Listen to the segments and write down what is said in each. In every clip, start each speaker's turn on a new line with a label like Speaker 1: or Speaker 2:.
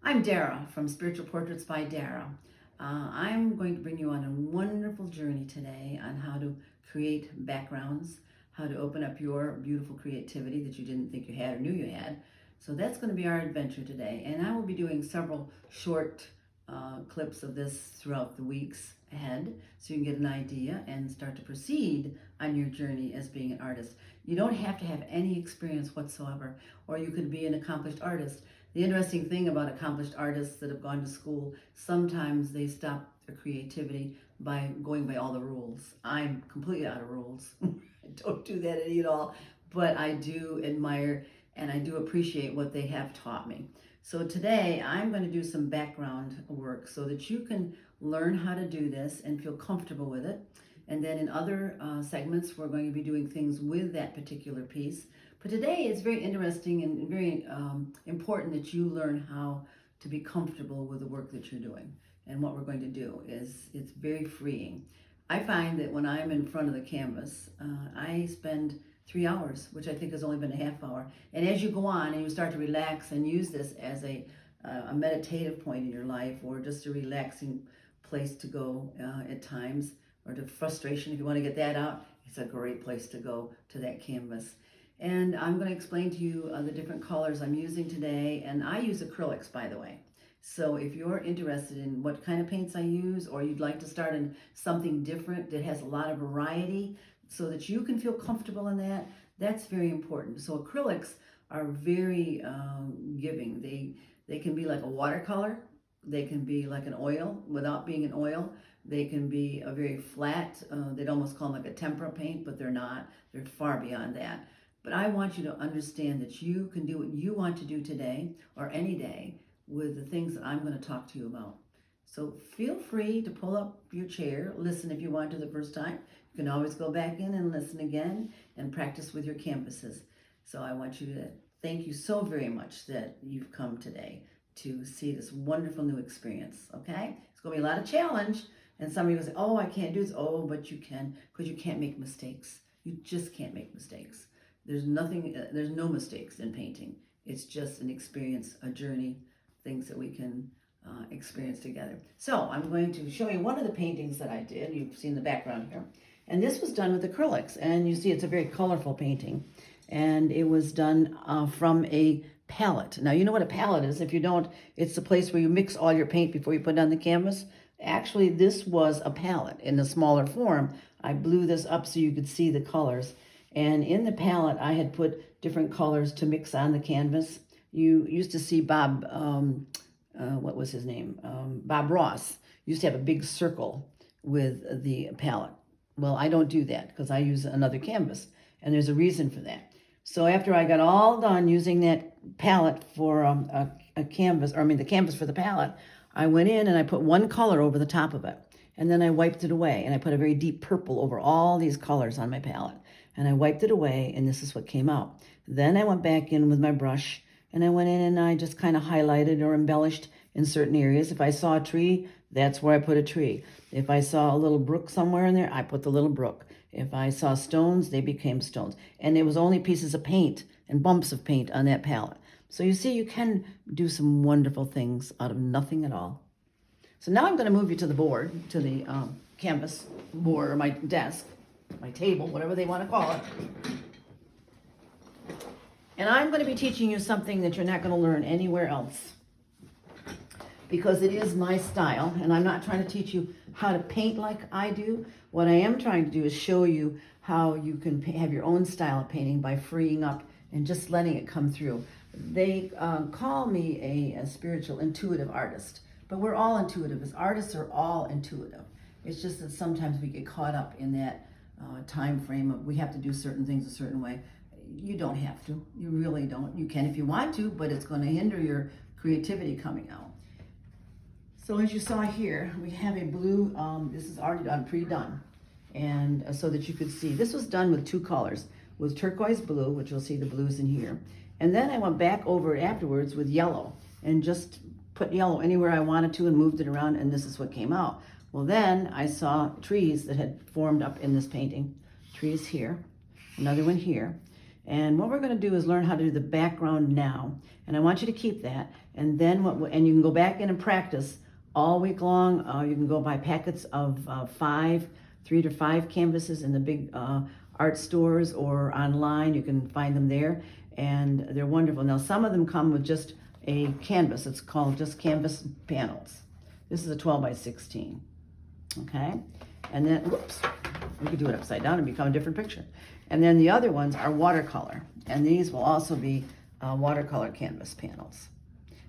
Speaker 1: I'm Darragh from Spiritual Portraits by Darragh. I'm going to bring you on a wonderful journey today on how to create backgrounds, how to open up your beautiful creativity that you didn't think you had or knew you had. So that's going to be our adventure today. And I will be doing several short clips of this throughout the weeks ahead so you can get an idea and start to proceed on your journey as being an artist. You don't have to have any experience whatsoever, or you could be an accomplished artist. The interesting thing about accomplished artists that have gone to school, sometimes they stop their creativity by going by all the rules. I'm completely out of rules. I don't do that any at all, but I do admire and I do appreciate what they have taught me. So today I'm going to do some background work so that you can learn how to do this and feel comfortable with it. And then in other segments, we're going to be doing things with that particular piece. But today it's very interesting and very important that you learn how to be comfortable with the work that you're doing. And what we're going to do is it's very freeing. I find that when I'm in front of the canvas, I spend 3 hours, which I think has only been a half hour. And as you go on and you start to relax and use this as a meditative point in your life, or just a relaxing place to go at times, or to frustration, if you want to get that out, it's a great place to go to that canvas. And I'm going to explain to you the different colors I'm using today. And I use acrylics, by the way. So if you're interested in what kind of paints I use, or you'd like to start in something different that has a lot of variety so that you can feel comfortable in that, that's very important. So acrylics are very giving. They can be like a watercolor. They can be like an oil without being an oil. They can be a very flat, they'd almost call them like a tempera paint, but they're not. They're far beyond that. But I want you to understand that you can do what you want to do today or any day with the things that I'm going to talk to you about. So feel free to pull up your chair, listen if you want to the first time. You can always go back in and listen again and practice with your canvases. So I want you to thank you so very much that you've come today to see this wonderful new experience, okay? It's going to be a lot of challenge, and some of you will say, oh, I can't do this. Oh, but you can, because you can't make mistakes. You just can't make mistakes. There's no mistakes in painting. It's just an experience, a journey, things that we can experience together. So I'm going to show you one of the paintings that I did. You've seen the background here. And this was done with acrylics. And you see it's a very colorful painting. And it was done from a palette. Now, you know what a palette is. If you don't, it's the place where you mix all your paint before you put it on the canvas. Actually, this was a palette in a smaller form. I blew this up so you could see the colors. And in the palette, I had put different colors to mix on the canvas. You used to see Bob, what was his name? Bob Ross used to have a big circle with the palette. Well, I don't do that because I use another canvas, and there's a reason for that. So after I got all done using that palette for a canvas, or I mean the canvas for the palette, I went in and I put one color over the top of it. And then I wiped it away, and I put a very deep purple over all these colors on my palette. And I wiped it away, and this is what came out. Then I went back in with my brush, and I went in and I just kind of highlighted or embellished in certain areas. If I saw a tree, that's where I put a tree. If I saw a little brook somewhere in there, I put the little brook. If I saw stones, they became stones. And it was only pieces of paint and bumps of paint on that palette. So you see, you can do some wonderful things out of nothing at all. So now I'm going to move you to the board, to the canvas board, or my desk, my table, whatever they want to call it. And I'm going to be teaching you something that you're not going to learn anywhere else, because it is my style, and I'm not trying to teach you how to paint like I do. What I am trying to do is show you how you can have your own style of painting by freeing up and just letting it come through. They call me a spiritual intuitive artist, but we're all intuitive. As artists are all intuitive. It's just that sometimes we get caught up in that time frame of we have to do certain things a certain way. You don't have to. You really don't. You can if you want to, but it's going to hinder your creativity coming out. So as you saw here, we have a blue, this is already done, pre-done. And so that you could see, this was done with two colors, with turquoise blue, which you'll see the blues in here. And then I went back over it afterwards with yellow and just put yellow anywhere I wanted to and moved it around, and this is what came out. Well, then I saw trees that had formed up in this painting. Trees here, another one here. And what we're going to do is learn how to do the background now. And I want you to keep that. And then and you can go back in and practice all week long. You can go buy packets of 3 to 5 canvases in the big art stores or online. You can find them there, and they're wonderful. Now, some of them come with just a canvas. It's called just canvas panels. This is a 12 by 16. Okay, and then, whoops, we could do it upside down and become a different picture. And then the other ones are watercolor, and these will also be watercolor canvas panels.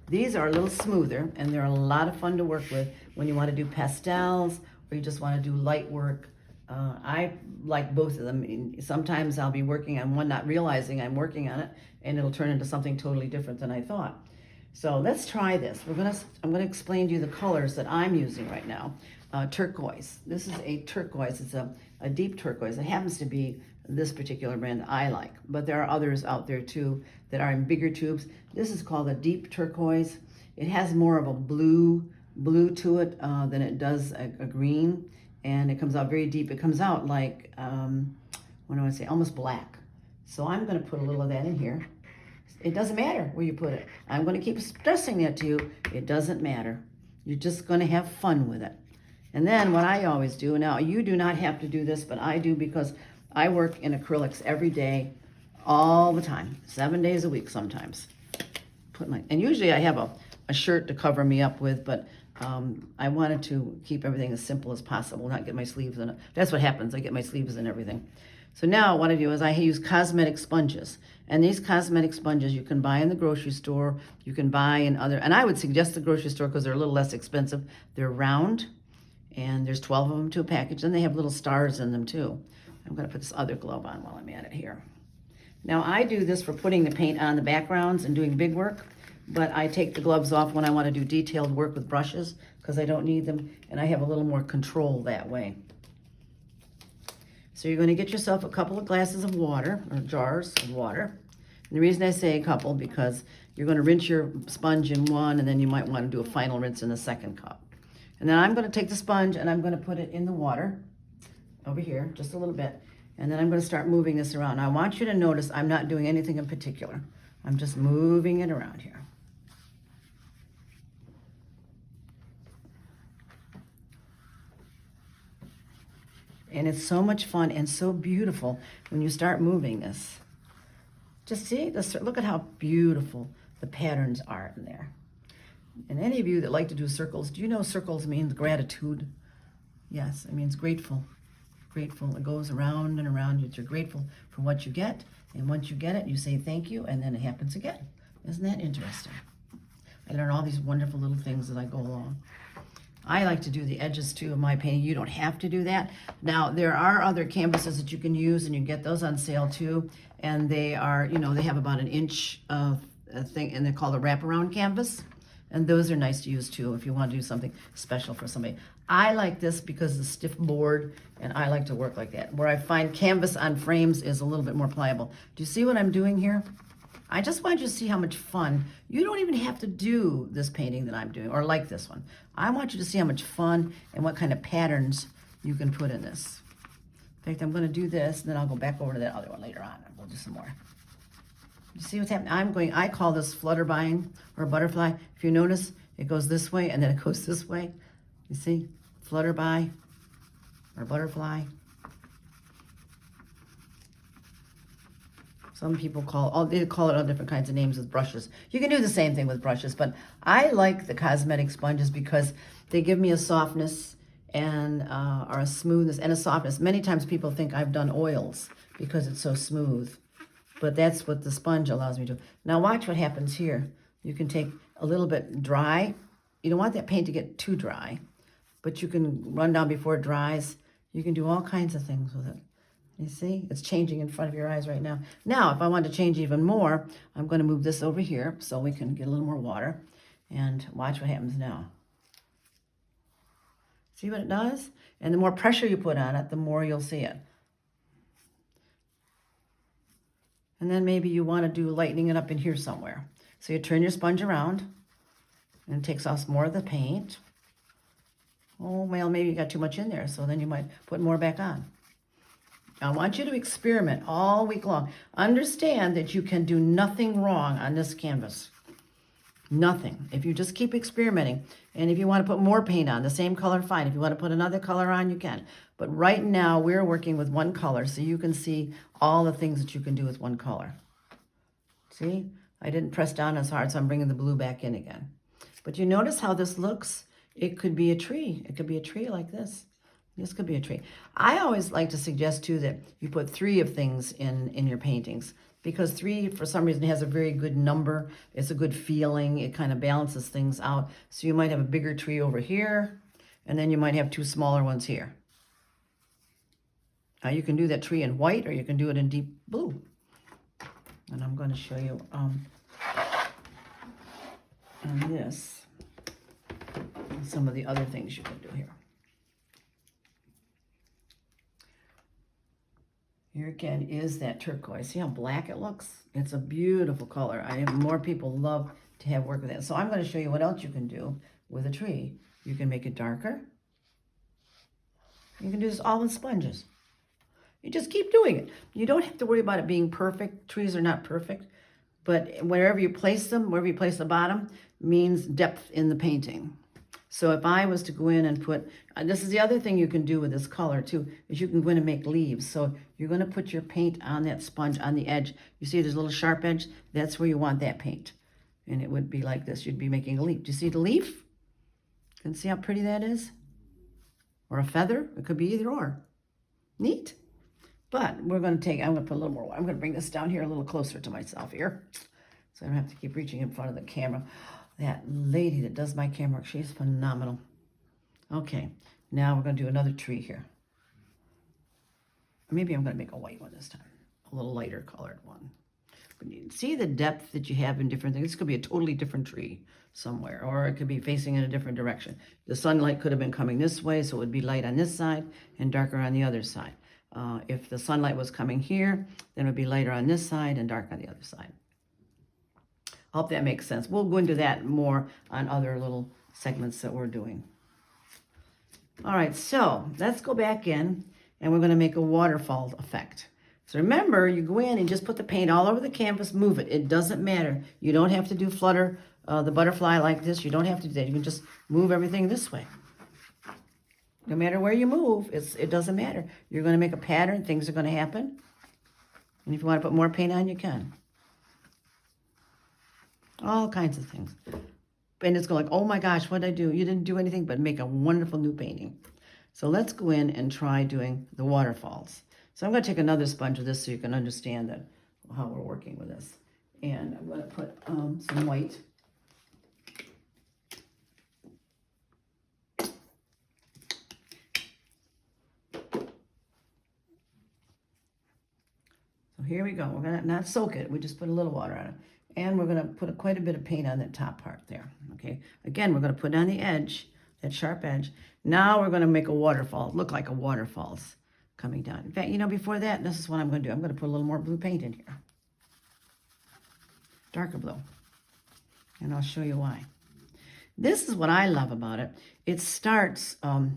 Speaker 1: These are a little smoother, and they're a lot of fun to work with when you want to do pastels or you just want to do light work. I like both of them. Sometimes I'll be working on one, not realizing I'm working on it, and it'll turn into something totally different than I thought. So let's try this. I'm gonna explain to you the colors that I'm using right now. Turquoise. This is a turquoise. It's a deep turquoise. It happens to be this particular brand I like, but there are others out there too that are in bigger tubes. This is called a deep turquoise. It has more of a blue to it than it does a green, and it comes out very deep. It comes out like, what do I say, almost black. So I'm gonna put a little of that in here. It doesn't matter where you put it. I'm gonna keep stressing that to you. It doesn't matter. You're just gonna have fun with it. And then what I always do, now you do not have to do this, but I do because I work in acrylics every day, all the time, 7 days a week sometimes. And usually I have a shirt to cover me up with, but I wanted to keep everything as simple as possible, not get my sleeves in it. That's what happens, I get my sleeves in everything. So now what I do is I use cosmetic sponges. And these cosmetic sponges you can buy in the grocery store, you can buy in other, and I would suggest the grocery store because they're a little less expensive. They're round, and there's 12 of them to a package, and they have little stars in them too. I'm gonna put this other glove on while I'm at it here. Now I do this for putting the paint on the backgrounds and doing big work, but I take the gloves off when I wanna do detailed work with brushes because I don't need them, and I have a little more control that way. So you're gonna get yourself a couple of glasses of water, or jars of water. And the reason I say a couple, because you're gonna rinse your sponge in one, and then you might wanna do a final rinse in the second cup. And then I'm gonna take the sponge and I'm gonna put it in the water, over here, just a little bit. And then I'm gonna start moving this around. Now I want you to notice I'm not doing anything in particular. I'm just moving it around here. And it's so much fun and so beautiful when you start moving this. Just see, look at how beautiful the patterns are in there. And any of you that like to do circles, do you know circles means gratitude? Yes, it means grateful. Grateful. It goes around and around. You're grateful for what you get. And once you get it, you say thank you, and then it happens again. Isn't that interesting? I learn all these wonderful little things as I go along. I like to do the edges too of my painting. You don't have to do that. Now, there are other canvases that you can use, and you get those on sale too. And they are, they have about an inch thing, and they're called a wraparound canvas. And those are nice to use too if you want to do something special for somebody. I like this because it's a stiff board, and I like to work like that. Where I find canvas on frames is a little bit more pliable. Do you see what I'm doing here? I just want you to see how much fun. You don't even have to do this painting that I'm doing, or like this one. I want you to see how much fun and what kind of patterns you can put in this. In fact, I'm gonna do this, and then I'll go back over to that other one later on, and we'll do some more. You see what's happening? I call this flutterbying or butterfly. If you notice, it goes this way, and then it goes this way. You see? Flutterby or butterfly. Some people they call it all different kinds of names with brushes. You can do the same thing with brushes, but I like the cosmetic sponges because they give me a softness and or a smoothness and a softness. Many times people think I've done oils because it's so smooth, but that's what the sponge allows me to do. Now watch what happens here. You can take a little bit dry. You don't want that paint to get too dry, but you can run down before it dries. You can do all kinds of things with it. You see, it's changing in front of your eyes right now. Now, if I want to change even more, I'm going to move this over here so we can get a little more water. And watch what happens now. See what it does? And the more pressure you put on it, the more you'll see it. And then maybe you want to do lightening it up in here somewhere. So you turn your sponge around, and it takes off more of the paint. Oh, well, maybe you got too much in there, so then you might put more back on. I want you to experiment all week long. Understand that you can do nothing wrong on this canvas. Nothing. If you just keep experimenting, and if you want to put more paint on, the same color, fine. If you want to put another color on, you can. But right now, we're working with one color, so you can see all the things that you can do with one color. See? I didn't press down as hard, so I'm bringing the blue back in again. But you notice how this looks? It could be a tree. It could be a tree like this. This could be a tree. I always like to suggest, too, that you put 3 of things in your paintings, because 3, for some reason, has a very good number. It's a good feeling. It kind of balances things out. So you might have a bigger tree over here, and then you might have 2 smaller ones here. Now, you can do that tree in white, or you can do it in deep blue. And I'm going to show you on this some of the other things you can do here. Here again is that turquoise. See how black it looks? It's a beautiful color. I have more people love to have work with it. So I'm going to show you what else you can do with a tree. You can make it darker. You can do this all with sponges. You just keep doing it. You don't have to worry about it being perfect. Trees are not perfect. But wherever you place them, wherever you place the bottom, means depth in the painting. So if I was to go in and put, this is the other thing you can do with this color too, is you can go in and make leaves. So you're going to put your paint on that sponge on the edge. You see there's a little sharp edge? That's where you want that paint. And it would be like this. You'd be making a leaf. Do you see the leaf? You can see how pretty that is? Or a feather? It could be either or. Neat. But we're going to take, I'm going to put a little more, I'm going to bring this down here a little closer to myself here. So I don't have to keep reaching in front of the camera. That lady that does my camera work, she's phenomenal. Okay, now we're going to do another tree here. Maybe I'm going to make a white one this time, a little lighter colored one. But you can see the depth that you have in different things. This could be a totally different tree somewhere, or it could be facing in a different direction. The sunlight could have been coming this way, so it would be light on this side and darker on the other side. If the sunlight was coming here, then it would be lighter on this side and dark on the other side. I hope that makes sense. We'll go into that more on other little segments that we're doing. All right, so let's go back in, and we're going to make a waterfall effect. So remember, you go in and just put the paint all over the canvas, move it. It doesn't matter. You don't have to do flutter the butterfly like this. You don't have to do that. You can just move everything this way. No matter where you move, it doesn't matter. You're going to make a pattern. Things are going to happen. And if you want to put more paint on, you can. All kinds of things. And it's going like, oh my gosh, what did I do? You didn't do anything but make a wonderful new painting. So let's go in and try doing the waterfalls. So I'm going to take another sponge of this so you can understand that, how we're working with this. And I'm going to put some white. So here we go. We're going to not soak it. We just put a little water on it. And we're going to put quite a bit of paint on that top part there. Okay. Again, we're going to put on the edge, that sharp edge. Now we're going to make a waterfall. Look like a waterfall's coming down. In fact, you know, before that, this is what I'm going to do. I'm going to put a little more blue paint in here. Darker blue. And I'll show you why. This is what I love about it. It starts, you're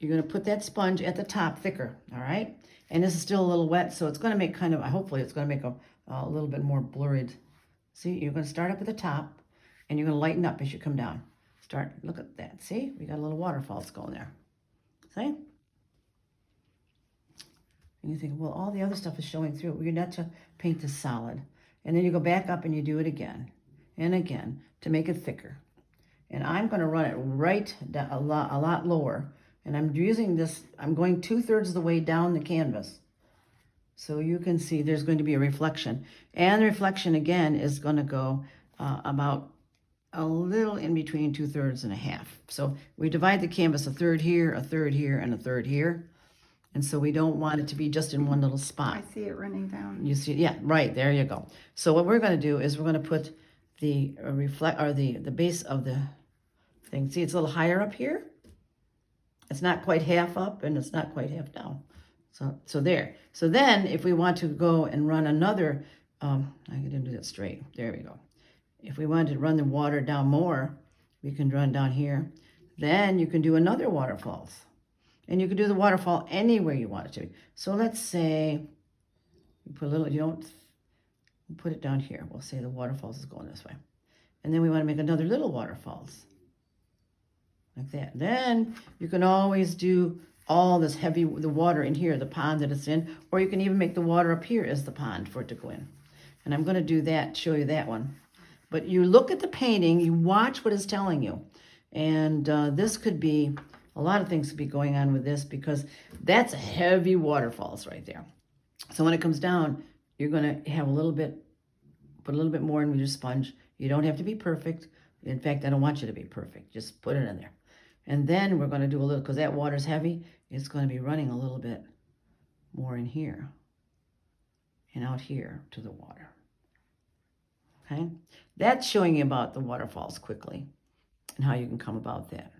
Speaker 1: going to put that sponge at the top thicker, all right? And this is still a little wet, so it's going to make kind of, hopefully it's going to make a little bit more blurred. See, you're going to start up at the top, and you're going to lighten up as you come down. Look at that. See, we got a little waterfalls going there. See? And you think, well, all the other stuff is showing through. You're not to paint this solid. And then you go back up and you do it again and again to make it thicker. And I'm going to run it right down a lot lower. And I'm using this, I'm going 2/3 of the way down the canvas. So you can see there's going to be a reflection. And the reflection, again, is going to go about a little in between 2/3 and a half. So we divide the canvas a third here, a third here, and a third here. And so we don't want it to be just in one little spot.
Speaker 2: I see it running down.
Speaker 1: You see, yeah, right, there you go. So what we're going to do is we're going to put the the base of the thing. See, it's a little higher up here. It's not quite half up, and it's not quite half down. So there. So then if we want to go and run another, I didn't do that straight. There we go. If we wanted to run the water down more, we can run down here. Then you can do another waterfalls. And you can do the waterfall anywhere you want it to. So let's say you put a little, you don't We'll put it down here. We'll say the waterfalls is going this way. And then we want to make another little waterfalls. Like that. Then you can always do all this heavy, the water in here, the pond that it's in, or you can even make the water up here as the pond for it to go in. And I'm going to do that, show you that one. But you look at the painting, you watch what it's telling you. And this could be, a lot of things could be going on with this because that's a heavy waterfalls right there. So when it comes down, you're going to have a little bit, put a little bit more in with your sponge. You don't have to be perfect. In fact, I don't want you to be perfect. Just put it in there. And then we're going to do a little, because that water's heavy, it's going to be running a little bit more in here and out here to the water. Okay? That's showing you about the waterfalls quickly and how you can come about that.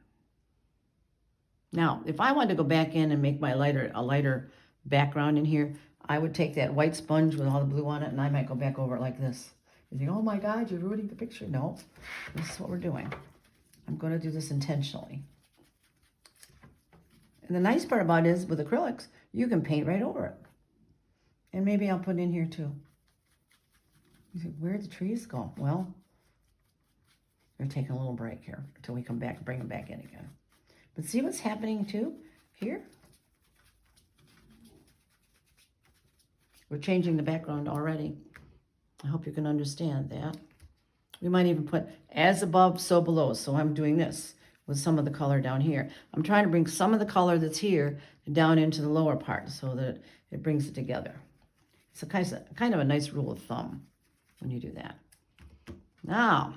Speaker 1: Now, if I wanted to go back in and make my a lighter background in here, I would take that white sponge with all the blue on it, and I might go back over it like this. You think, oh my God, you're ruining the picture. No, this is what we're doing. I'm going to do this intentionally. And the nice part about it is with acrylics, you can paint right over it. And maybe I'll put in here too. You think, where'd the trees go? Well, we're taking a little break here until we come back and bring them back in again. But see what's happening too here? We're changing the background already. I hope you can understand that. We might even put as above, so below. So I'm doing this with some of the color down here. I'm trying to bring some of the color that's here down into the lower part so that it brings it together. It's a kind of a nice rule of thumb when you do that. Now,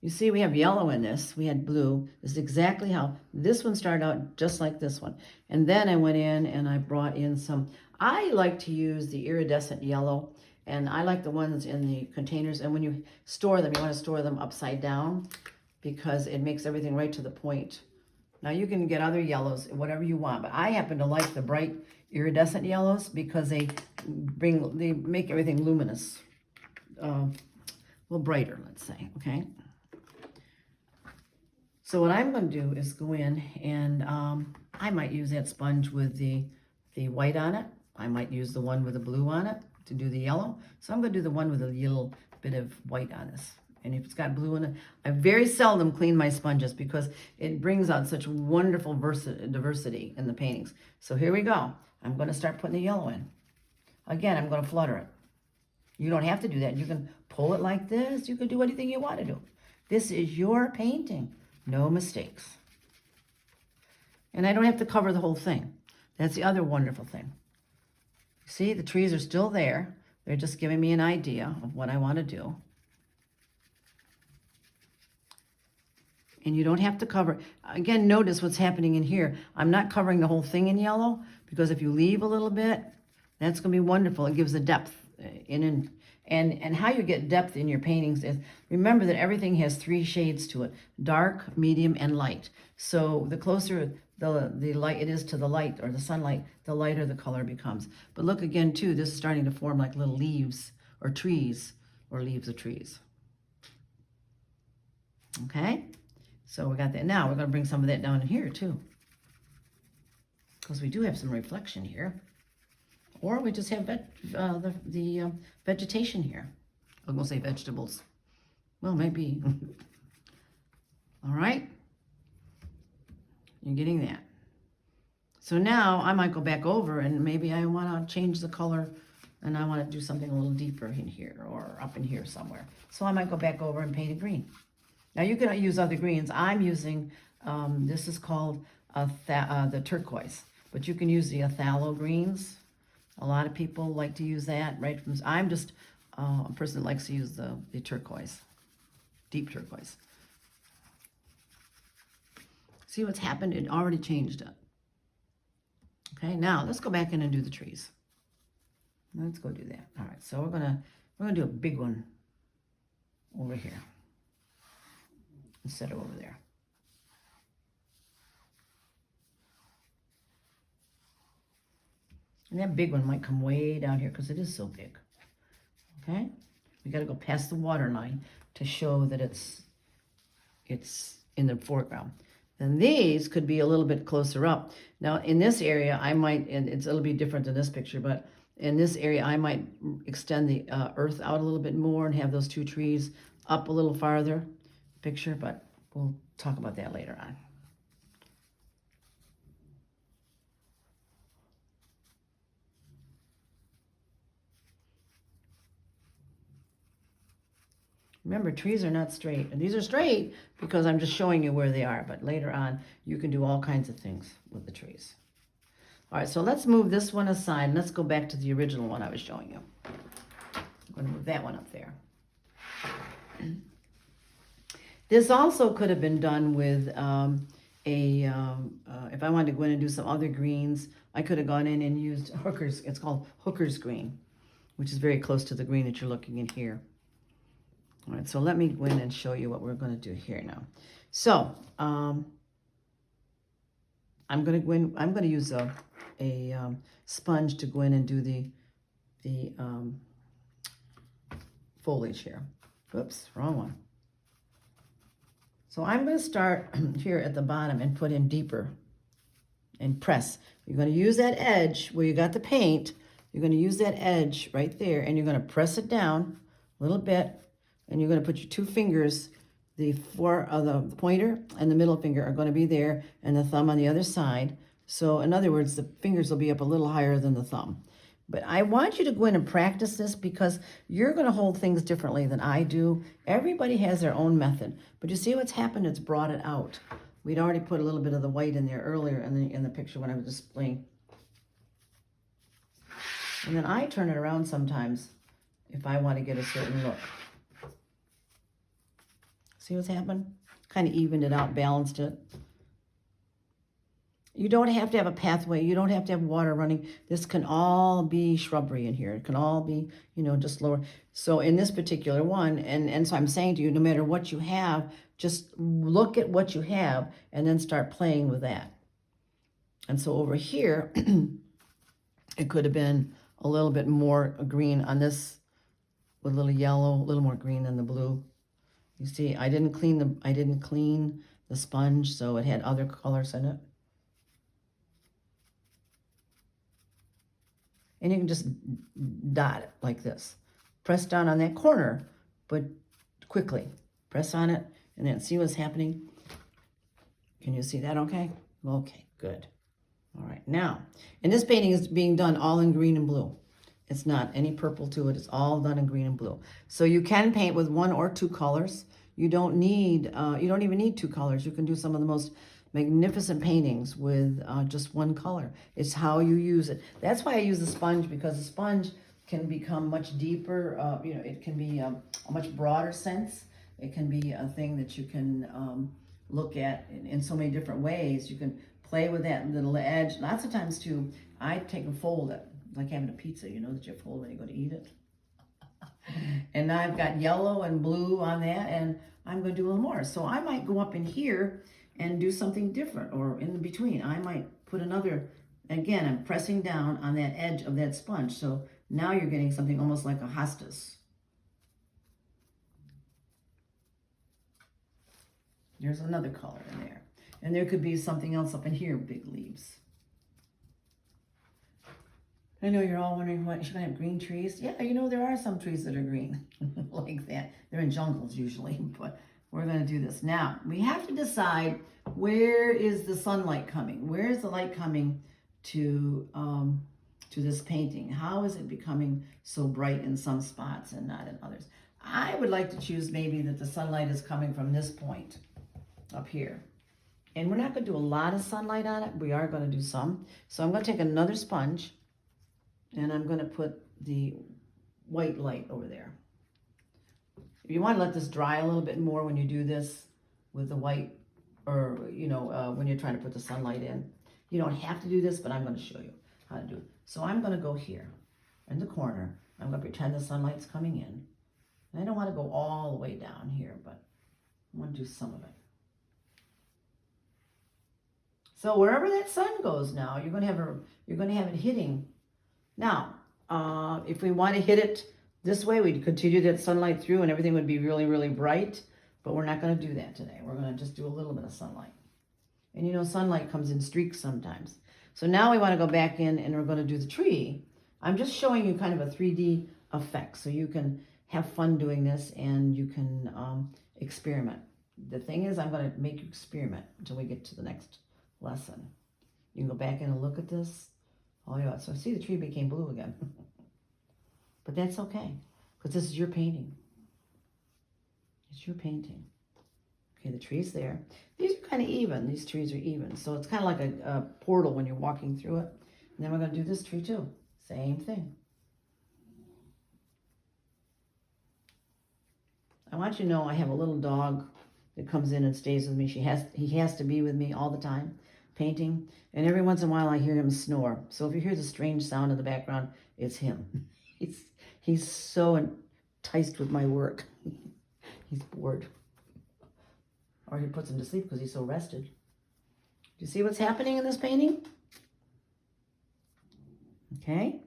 Speaker 1: you see we have yellow in this. We had blue. This is exactly how this one started out, just like this one. And then I went in and I brought in some, I like to use the iridescent yellow, and I like the ones in the containers. And when you store them, you want to store them upside down because it makes everything right to the point. Now you can get other yellows, whatever you want, but I happen to like the bright iridescent yellows because they make everything luminous. A little brighter, let's say, okay? So what I'm going to do is go in and I might use that sponge with the white on it. I might use the one with the blue on it to do the yellow. So I'm going to do the one with a little bit of white on this. And if it's got blue in it, I very seldom clean my sponges because it brings out such wonderful diversity in the paintings. So here we go. I'm going to start putting the yellow in. Again, I'm going to flutter it. You don't have to do that. You can pull it like this. You can do anything you want to do. This is your painting. No mistakes. And I don't have to cover the whole thing. That's the other wonderful thing. See, the trees are still there. They're just giving me an idea of what I want to do. And you don't have to cover. Again, notice what's happening in here. I'm not covering the whole thing in yellow because if you leave a little bit, that's going to be wonderful. It gives the depth in. And how you get depth in your paintings is, remember that everything has 3 shades to it: dark, medium, and light. So the closer the light it is to the light or the sunlight, the lighter the color becomes. But look again too, this is starting to form like little leaves or trees or leaves of trees. Okay, so we got that. Now we're going to bring some of that down in here too, because we do have some reflection here. Or we just have the vegetation here. I was going to say vegetables. Well, maybe. All right. You're getting that. So now I might go back over and maybe I want to change the color and I want to do something a little deeper in here or up in here somewhere. So I might go back over and paint it green. Now you can use other greens. I'm using, this is called the turquoise, but you can use the phthalo greens. A lot of people like to use that, right? I'm just a person that likes to use the turquoise, deep turquoise. See what's happened? It already changed it. Okay, now let's go back in and do the trees. Let's go do that. All right, so we're gonna do a big one over here instead of over there. And that big one might come way down here because it is so big. Okay? We got to go past the water line to show that it's in the foreground. Then these could be a little bit closer up. Now in this area, I might, and it'll be different in this picture, but in this area, I might extend the earth out a little bit more and have those two trees up a little farther picture, but we'll talk about that later on. Remember, trees are not straight. And these are straight because I'm just showing you where they are. But later on, you can do all kinds of things with the trees. All right, so let's move this one aside. Let's go back to the original one I was showing you. I'm going to move that one up there. This also could have been done with if I wanted to go in and do some other greens, I could have gone in and used hookers. It's called hooker's green, which is very close to the green that you're looking in here. All right, so let me go in and show you what we're going to do here now. So I'm going to go in. I'm going to use a sponge to go in and do the foliage here. Oops, wrong one. So I'm going to start here at the bottom and put in deeper and press. You're going to use that edge where you got the paint. You're going to use that edge right there, and you're going to press it down a little bit, and you're going to put your two fingers, the pointer and the middle finger are going to be there, and the thumb on the other side. So in other words, the fingers will be up a little higher than the thumb. But I want you to go in and practice this because you're going to hold things differently than I do. Everybody has their own method. But you see what's happened? It's brought it out. We'd already put a little bit of the white in there earlier in the picture when I was displaying. And then I turn it around sometimes if I want to get a certain look. See what's happened? Kind of evened it out, balanced it. You don't have to have a pathway. You don't have to have water running. This can all be shrubbery in here. It can all be, just lower. So in this particular one, and so I'm saying to you, no matter what you have, just look at what you have and then start playing with that. And so over here, it could have been a little bit more green on this with a little yellow, a little more green than the blue. You see, I didn't clean the sponge, so it had other colors in it. And you can just dot it like this. Press down on that corner, but quickly. Press on it, and then see what's happening. Can you see that okay? Okay, good. All right, now, and this painting is being done all in green and blue. It's not any purple to it. It's all done in green and blue. So you can paint with one or two colors. You don't even need two colors. You can do some of the most magnificent paintings with just one color. It's how you use it. That's why I use the sponge, because the sponge can become much deeper. It can be a much broader sense. It can be a thing that you can look at in so many different ways. You can play with that little edge. Lots of times too, I take and fold it, like having a pizza, that you fold when you go to eat it. And now I've got yellow and blue on that, and I'm going to do a little more. So I might go up in here and do something different, or in between. I might put another, again, I'm pressing down on that edge of that sponge. So now you're getting something almost like a hostas. There's another color in there. And there could be something else up in here, big leaves. I know you're all wondering, what, should I have green trees? Yeah, there are some trees that are green like that. They're in jungles usually, but we're going to do this. Now, we have to decide, where is the sunlight coming? Where is the light coming to this painting? How is it becoming so bright in some spots and not in others? I would like to choose maybe that the sunlight is coming from this point up here. And we're not going to do a lot of sunlight on it. We are going to do some. So I'm going to take another sponge, and I'm going to put the white light over there. If you want to let this dry a little bit more when you do this with the white, or, when you're trying to put the sunlight in. You don't have to do this, but I'm going to show you how to do it. So I'm going to go here in the corner. I'm going to pretend the sunlight's coming in. And I don't want to go all the way down here, but I want to do some of it. So wherever that sun goes now, you're going to have it hitting. Now, if we want to hit it this way, we'd continue that sunlight through and everything would be really, really bright, but we're not going to do that today. We're going to just do a little bit of sunlight. And sunlight comes in streaks sometimes. So now we want to go back in and we're going to do the tree. I'm just showing you kind of a 3D effect so you can have fun doing this and you can experiment. The thing is, I'm going to make you experiment until we get to the next lesson. You can go back in and look at this. Oh yeah, so see the tree became blue again. But that's okay, because this is your painting. It's your painting. Okay, the tree's there. These are kind of even. These trees are even. So it's kind of like a portal when you're walking through it. And then we're going to do this tree too. Same thing. I want you to know I have a little dog that comes in and stays with me. He has to be with me all the time, painting. And every once in a while I hear him snore. So if you hear the strange sound in the background, it's him. He's so enticed with my work. He's bored. Or he puts him to sleep because he's so rested. Do you see what's happening in this painting? Okay.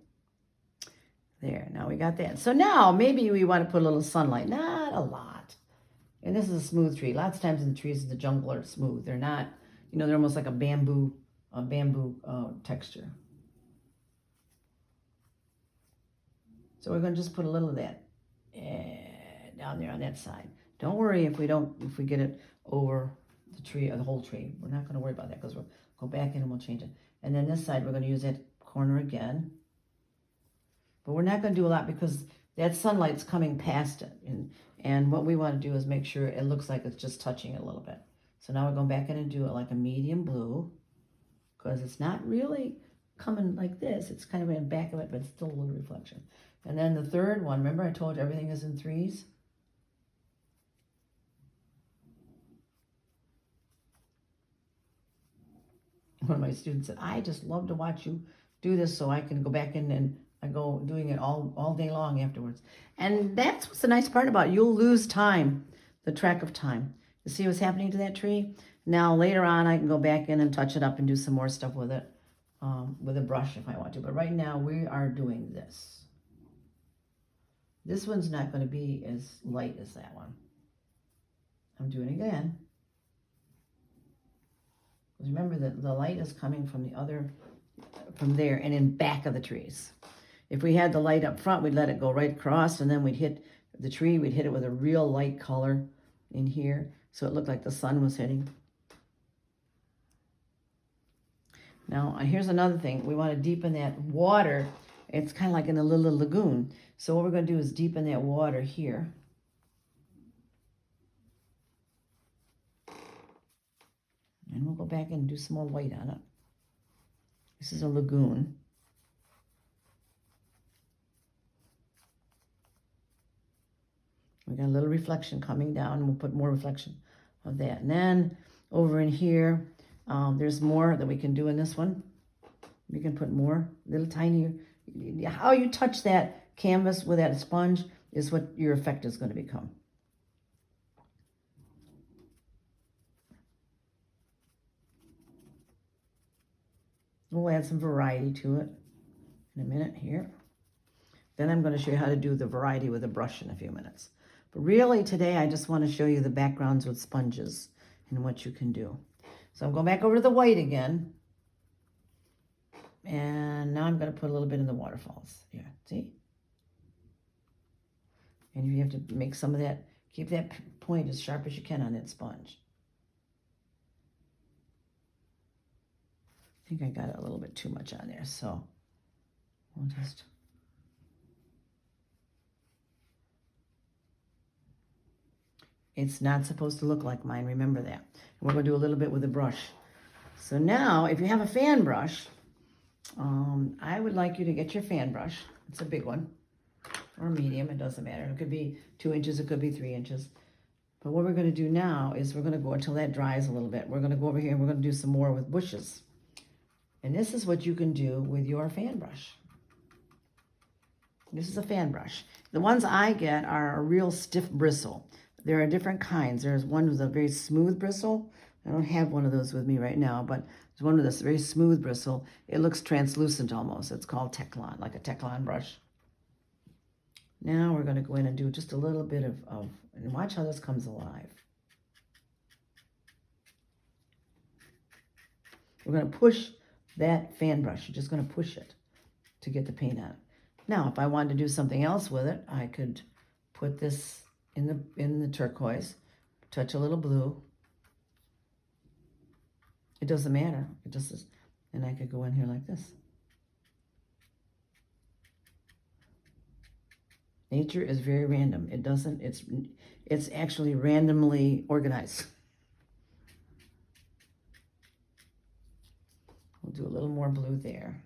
Speaker 1: There, now we got that. So now maybe we want to put a little sunlight. Not a lot. And this is a smooth tree. Lots of times in the trees in the jungle are smooth. They're not, they're almost like a bamboo texture. So we're going to just put a little of that down there on that side. Don't worry if we get it over the tree, or the whole tree. We're not going to worry about that because we'll go back in and we'll change it. And then this side, we're going to use that corner again. But we're not going to do a lot because that sunlight's coming past it. And what we want to do is make sure it looks like it's just touching it a little bit. So now we're going back in and do it like a medium blue, because it's not really coming like this. It's kind of in the back of it, but it's still a little reflection. And then the third one, remember I told you everything is in threes? One of my students said, I just love to watch you do this so I can go back in and I go doing it all day long afterwards. And that's what's the nice part about it. You'll lose time, the track of time. You see what's happening to that tree? Now later on I can go back in and touch it up and do some more stuff with it, with a brush if I want to. But right now we are doing this. This one's not going to be as light as that one. I'm doing it again. Remember that the light is coming from there and in back of the trees. If we had the light up front, we'd let it go right across, and then we'd hit the tree, we'd hit it with a real light color in here, so it looked like the sun was hitting. Now, here's another thing. We want to deepen that water. It's kind of like in a little lagoon. So what we're going to do is deepen that water here. And we'll go back and do some more white on it. This is a lagoon. We got a little reflection coming down, and we'll put more reflection of that. And then over in here, there's more that we can do in this one. We can put more, little tiny. How you touch that canvas with that sponge is what your effect is going to become. We'll add some variety to it in a minute here. Then I'm going to show you how to do the variety with a brush in a few minutes. But really today I just want to show you the backgrounds with sponges and what you can do. So I'm going back over to the white again. And now I'm going to put a little bit in the waterfalls. Here, see? And you have to make some of that, keep that point as sharp as you can on that sponge. I think I got a little bit too much on there, so we'll just... It's not supposed to look like mine, remember that. And we're going to do a little bit with a brush. So now, if you have a fan brush, I would like you to get your fan brush. It's a big one, or medium, it doesn't matter. It could be 2 inches, it could be 3 inches. But what we're going to do now is we're going to go until that dries a little bit. We're going to go over here and we're going to do some more with bushes. And this is what you can do with your fan brush. This is a fan brush. The ones I get are a real stiff bristle. There are different kinds. There's one with a very smooth bristle. I don't have one of those with me right now, but there's one with this very smooth bristle. It looks translucent almost. It's called Teflon, like a Teflon brush. Now we're going to go in and do just a little bit of and watch how this comes alive. We're going to push that fan brush. You're just going to push it. to get the paint on. Now, if I wanted to do something else with it, I could put this in the turquoise, touch a little blue. It doesn't matter. It just is, and I could go in here like this. Nature is very random. It doesn't, it's actually randomly organized. We'll do a little more blue there.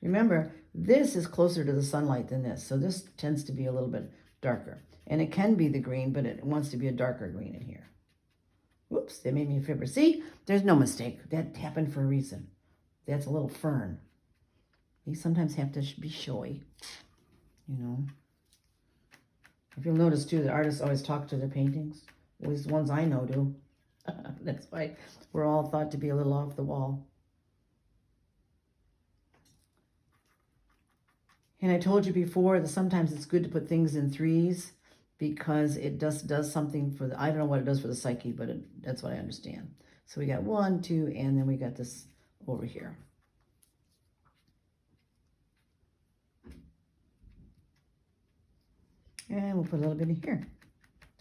Speaker 1: Remember, this is closer to the sunlight than this, so this tends to be a little bit darker. And it can be the green, but it wants to be a darker green in here. Whoops, they made me a fibber. See, there's no mistake. That happened for a reason. That's a little fern. You sometimes have to be showy, you know. If you'll notice, too, the artists always talk to their paintings. At least the ones I know do. That's why we're all thought to be a little off the wall. And I told you before that sometimes it's good to put things in threes because it just does something for the, I don't know what it does for the psyche, but that's what I understand. So we got 1, 2, and then we got this over here. And we'll put a little bit in here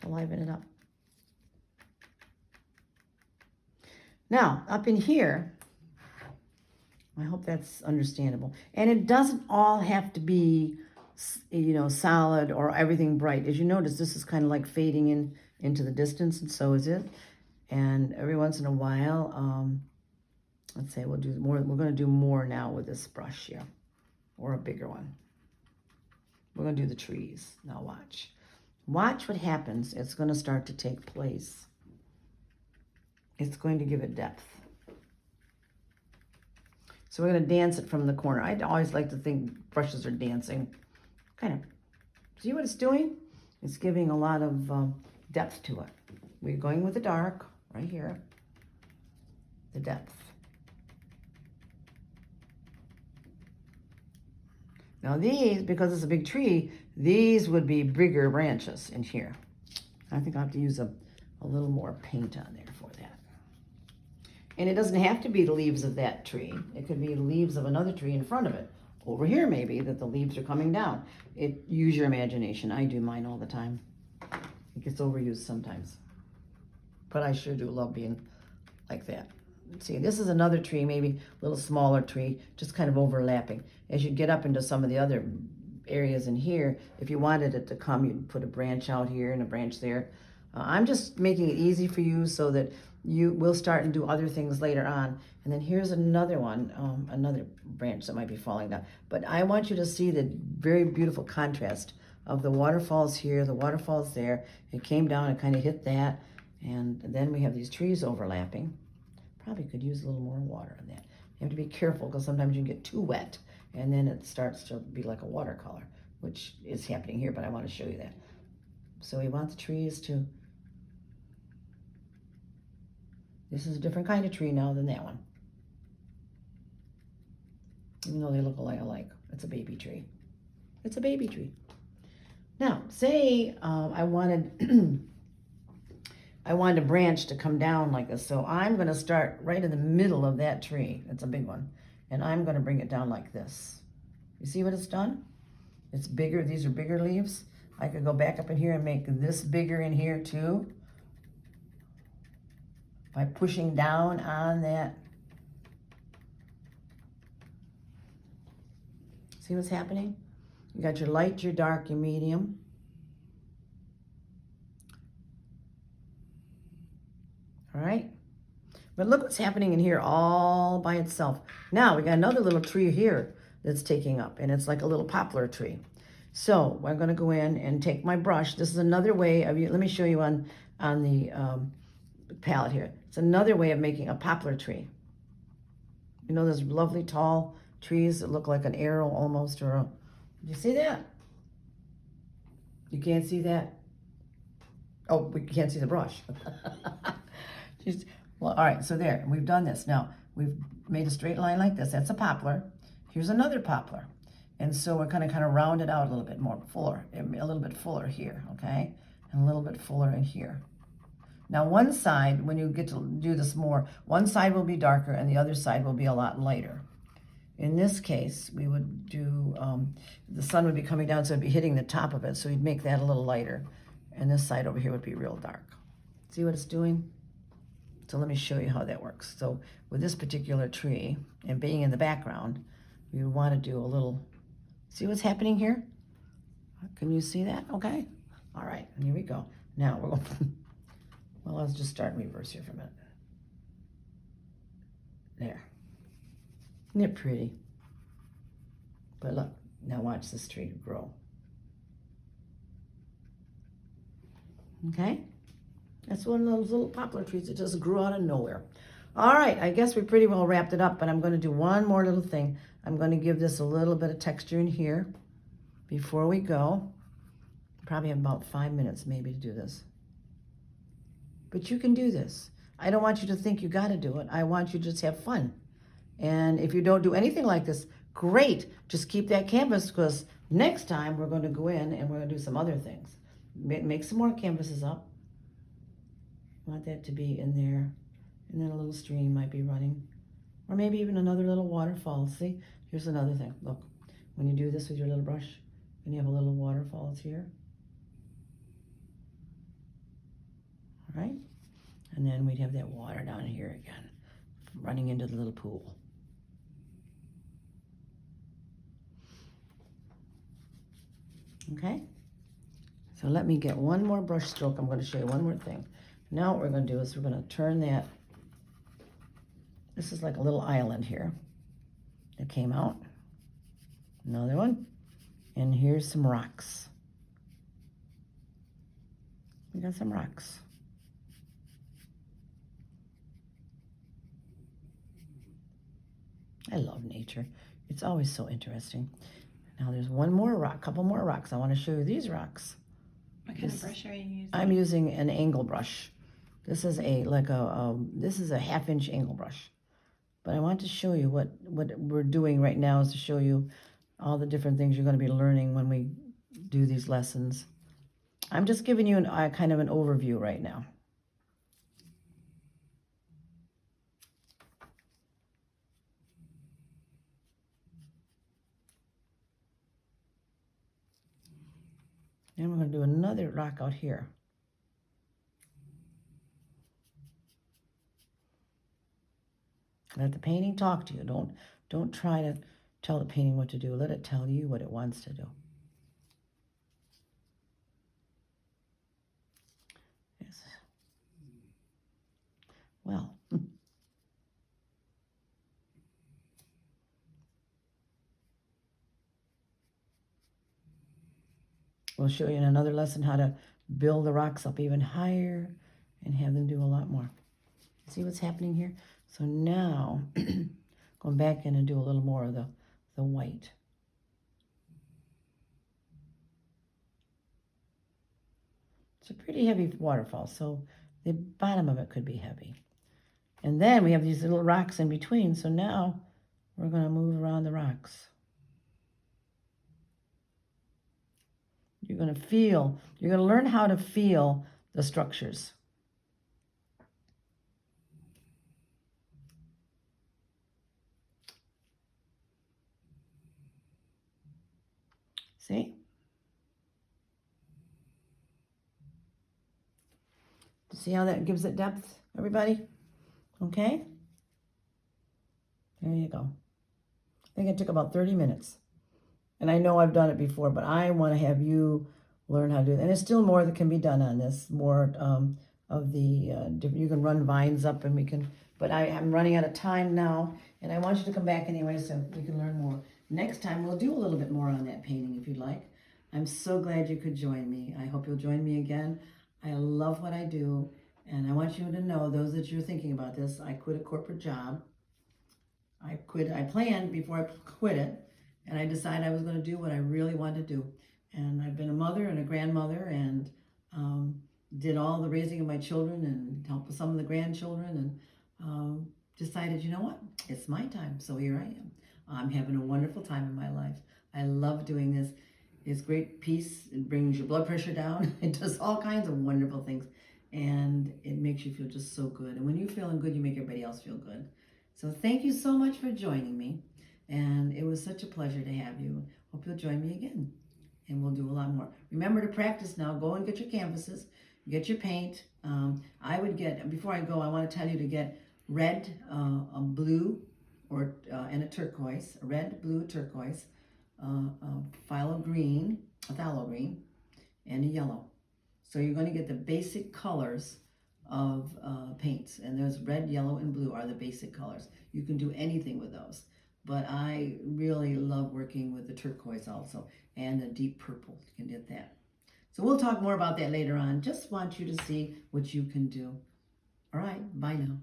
Speaker 1: to liven it up. Now, up in here, I hope that's understandable. And it doesn't all have to be, you know, solid or everything bright. As you notice, this is kind of like fading into the distance, and so is it. And every once in a while, let's say we'll do more. We're going to do more now with this brush here, or a bigger one. We're going to do the trees. Now watch. Watch what happens. It's going to start to take place. It's going to give it depth. So we're going to dance it from the corner. I always like to think brushes are dancing. Kind of. See what it's doing? It's giving a lot of depth to it. We're going with the dark right here. The depth. Now these, because it's a big tree, these would be bigger branches in here. I think I'll have to use a little more paint on there for that. And it doesn't have to be the leaves of that tree. It could be the leaves of another tree in front of it. Over here, maybe, that the leaves are coming down. Use your imagination. I do mine all the time. It gets overused sometimes. But I sure do love being like that. See, this is another tree, maybe a little smaller tree, just kind of overlapping. As you get up into some of the other areas in here, if you wanted it to come, you'd put a branch out here and a branch there. I'm just making it easy for you so that you will start and do other things later on. And then here's another one, another branch that might be falling down. But I want you to see the very beautiful contrast of the waterfalls here, the waterfalls there. It came down and kind of hit that. And then we have these trees overlapping. Probably could use a little more water on that. You have to be careful because sometimes you can get too wet and then it starts to be like a watercolor, which is happening here, but I want to show you that. So we want the trees to, this is a different kind of tree now than that one. Even though they look alike. It's a baby tree. It's a baby tree. Now, say I wanted I wanted a branch to come down like this. So I'm going to start right in the middle of that tree. It's a big one. And I'm going to bring it down like this. You see what it's done? It's bigger. These are bigger leaves. I could go back up in here and make this bigger in here too. By pushing down on that. See what's happening? You got your light, your dark, your medium. All right, but look what's happening in here all by itself. Now we got another little tree here that's taking up, and it's like a little poplar tree. So I'm going to go in and take my brush. This is another way of, let me show you on the palette here. It's another way of making a poplar tree. You know those lovely tall trees that look like an arrow almost, or a, you see that? You can't see that? Oh, we can't see the brush. Well, all right, so there, we've done this. Now, we've made a straight line like this. That's a poplar. Here's another poplar. And so we're going to kind of round it out a little bit more fuller, a little bit fuller here, okay? And a little bit fuller in here. Now one side, when you get to do this more, one side will be darker and the other side will be a lot lighter. In this case, we would do, the sun would be coming down, so it'd be hitting the top of it, so we'd make that a little lighter. And this side over here would be real dark. See what it's doing? So let me show you how that works. So with this particular tree, and being in the background, we want to do a little, see what's happening here? Can you see that? Okay. All right, here we go. Now we're going, well, let's just start in reverse here for a minute. There. Isn't it pretty? But look, now watch this tree grow. Okay? That's one of those little poplar trees that just grew out of nowhere. All right, I guess we pretty well wrapped it up, but I'm going to do one more little thing. I'm going to give this a little bit of texture in here before we go. Probably have about 5 minutes maybe to do this. But you can do this. I don't want you to think you got to do it. I want you to just have fun. And if you don't do anything like this, great. Just keep that canvas, because next time we're going to go in and we're going to do some other things. Make some more canvases up. Want that to be in there. And then a little stream might be running. Or maybe even another little waterfall. See, here's another thing. Look, when you do this with your little brush, and you have a little waterfalls here. All right? And then we'd have that water down here again, running into the little pool. Okay? So let me get one more brush stroke. I'm going to show you one more thing. Now what we're going to do is we're going to turn that. This is like a little island here that came out. Another one. And here's some rocks. We got some rocks. I love nature. It's always so interesting. Now there's one more rock, couple more rocks. I want to show you these rocks.
Speaker 2: What kind of brush are you using?
Speaker 1: I'm using an angle brush. This is this is a 1/2 inch angle brush. But I want to show you what we're doing right now is to show you all the different things you're going to be learning when we do these lessons. I'm just giving you kind of an overview right now. And we're going to do another rock out here. Let the painting talk to you. Don't try to tell the painting what to do. Let it tell you what it wants to do. Yes. Well. We'll show you in another lesson how to build the rocks up even higher and have them do a lot more. See what's happening here? So now, going back in and do a little more of the white. It's a pretty heavy waterfall, so the bottom of it could be heavy. And then we have these little rocks in between, so now we're going to move around the rocks. You're going to learn how to feel the structures. See? See how that gives it depth, everybody? Okay? There you go. I think it took about 30 minutes. And I know I've done it before, but I want to have you learn how to do it. And there's still more that can be done on this. More of the, you can run vines up and we can, but I'm running out of time now. And I want you to come back anyway so we can learn more. Next time we'll do a little bit more on that painting if you'd like. I'm so glad you could join me. I hope you'll join me again. I love what I do. And I want you to know, those that you're thinking about this, I quit a corporate job. I planned before I quit it. And I decided I was going to do what I really wanted to do. And I've been a mother and a grandmother and did all the raising of my children and helped with some of the grandchildren and decided, you know what, it's my time. So here I am. I'm having a wonderful time in my life. I love doing this. It's great peace. It brings your blood pressure down. It does all kinds of wonderful things. and it makes you feel just so good. And when you're feeling good, you make everybody else feel good. So thank you so much for joining me, and it was such a pleasure to have you. Hope you'll join me again, and we'll do a lot more. Remember to practice now. Go and get your canvases, get your paint. I would get, before I go, I want to tell you to get red, a blue, or and a turquoise, a red, blue, turquoise, a phthalo green, and a yellow. So you're going to get the basic colors of paints, and there's red, yellow, and blue are the basic colors. You can do anything with those, but I really love working with the turquoise also, and the deep purple. You can get that. So we'll talk more about that later on. Just want you to see what you can do. All right, bye now.